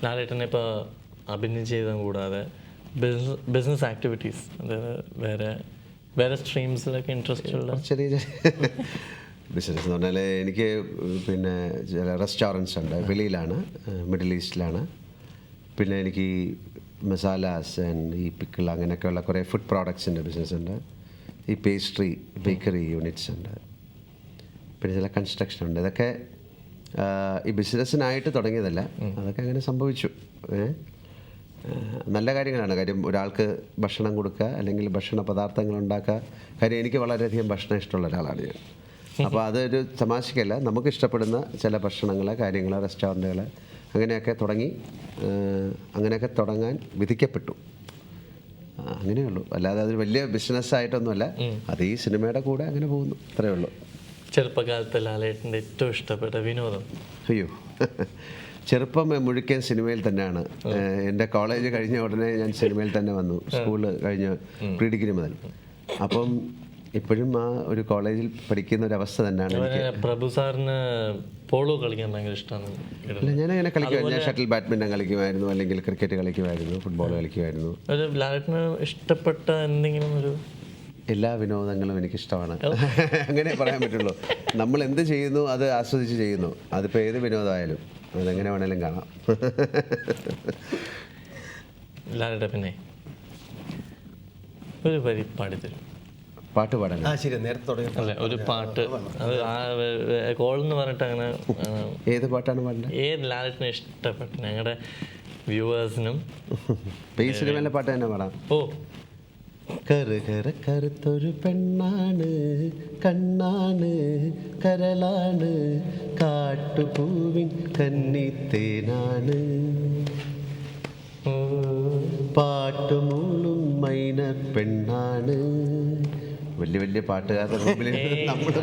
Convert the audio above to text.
ലാലേട്ടനെ ഇപ്പോൾ അഭിനയം ചെയ്തതും കൂടാതെ ബിസിനസ് ആക്ടിവിറ്റീസ്, അതായത് വേറെ സ്ട്രീംസിലൊക്കെ ഇൻട്രസ്റ്റ് ഉള്ള ചെറിയ ചെറിയ ബിസിനസ് എന്ന് പറഞ്ഞാൽ എനിക്ക് പിന്നെ ചില റെസ്റ്റോറൻറ്റ്സ് ഉണ്ട്. വെളിയിലാണ്, മിഡിൽ ഈസ്റ്റിലാണ്. പിന്നെ എനിക്ക് മസാലാസ് ആൻഡ് ഈ പിക്കിൾ അങ്ങനെയൊക്കെയുള്ള കുറേ ഫുഡ് പ്രോഡക്ട്സിൻ്റെ ബിസിനസ് ഉണ്ട്. ഈ പേസ്ട്രി ബേക്കറി യൂണിറ്റ്സ് ഉണ്ട്. പിന്നെ ചില കൺസ്ട്രക്ഷൻ ഉണ്ട്. ഇതൊക്കെ ഈ ബിസിനസ്സിനായിട്ട് തുടങ്ങിയതല്ല, അതൊക്കെ അങ്ങനെ സംഭവിച്ചു. നല്ല കാര്യങ്ങളാണ്. കാര്യം ഒരാൾക്ക് ഭക്ഷണം കൊടുക്കുക അല്ലെങ്കിൽ ഭക്ഷണ പദാർത്ഥങ്ങൾ ഉണ്ടാക്കുക. കാര്യം എനിക്ക് വളരെയധികം ഭക്ഷണം ഇഷ്ടമുള്ള ഒരാളാണ് ഞാൻ. അപ്പോൾ അതൊരു തമാശക്കല്ല, നമുക്ക് ഇഷ്ടപ്പെടുന്ന ചില ഭക്ഷണങ്ങൾ, കാര്യങ്ങൾ, റെസ്റ്റോറൻറ്റുകൾ അങ്ങനെയൊക്കെ തുടങ്ങാൻ വിധിക്കപ്പെട്ടു. അങ്ങനെയുള്ളൂ. അല്ലാതെ അതൊരു വലിയ ബിസിനസ്സായിട്ടൊന്നുമല്ല. അത് ഈ സിനിമയുടെ കൂടെ അങ്ങനെ പോകുന്നു, അത്രയേ ഉള്ളൂ. ചെറുപ്പകാലത്ത് ലാലേട്ടൻ്റെ ഏറ്റവും ഇഷ്ടപ്പെട്ട വിനോദം? അയ്യോ, ചെറുപ്പം മുഴുക്കൻ സിനിമയിൽ തന്നെയാണ്. എൻ്റെ കോളേജ് കഴിഞ്ഞ ഉടനെ ഞാൻ സിനിമയിൽ തന്നെ വന്നു. സ്കൂള് കഴിഞ്ഞ് പ്രീ ഡിഗ്രി മുതൽ. അപ്പം ഇപ്പോഴും ആ ഒരു കോളേജിൽ പഠിക്കുന്ന ഒരു അവസ്ഥ തന്നെയാണ് എനിക്ക്. പ്രഭു സാറിന് പോളോ കളിക്കാൻ ഭയങ്കര ഇഷ്ടമാണ്. അല്ല, ഞാനങ്ങനെ കളിക്കുമായിരുന്നു. ഞാൻ ഷട്ടിൽ ബാഡ്മിൻ്റൺ കളിക്കുമായിരുന്നു, അല്ലെങ്കിൽ ക്രിക്കറ്റ് കളിക്കുമായിരുന്നു, ഫുട്ബോൾ കളിക്കുമായിരുന്നു. ഒരു ലാലേട്ടന് ഇഷ്ടപ്പെട്ട എന്തെങ്കിലും ഒരു? എല്ലാ വിനോദങ്ങളും എനിക്കിഷ്ടമാണ്. അങ്ങനെ പറയാൻ പറ്റുള്ളൂ. നമ്മൾ എന്ത് ചെയ്യുന്നു അത് ആസ്വദിച്ച് ചെയ്യുന്നു. അതിപ്പോൾ ഏത് വിനോദമായാലും അതെങ്ങനെ വേണേലും കാണാം. ലാലേട്ട പിന്നെ ഒരു വരി പാടിത്തരും. പാട്ട് പാടാൻ? ശരി, നേരത്തെ തുടങ്ങി. അല്ല, ഒരു പാട്ട്. അത് കോൾ എന്ന് പറഞ്ഞിട്ട് അങ്ങനെ. ഏത് പാട്ടാണ് പാടേണ്ടത്? ഏത് ലാലേട്ടനെ ഇഷ്ടപ്പെട്ട ഞങ്ങളുടെ വ്യൂവേഴ്സിനും. ഈ സിനിമയിലെ പാട്ട് തന്നെ പാടാം. ഓ, കറുത്തൊരു പെണ്ണാണ്, കണ്ണാണ്, കരളാണ്, കാട്ടുപൂവിൻ കന്നിത്തേനാണ്, പാട്ടുമൂളും മൈന പെണ്ണാണ്. വലിയ വലിയ പാട്ടുകാരുടെ മുമ്പിൽ നമ്മൾ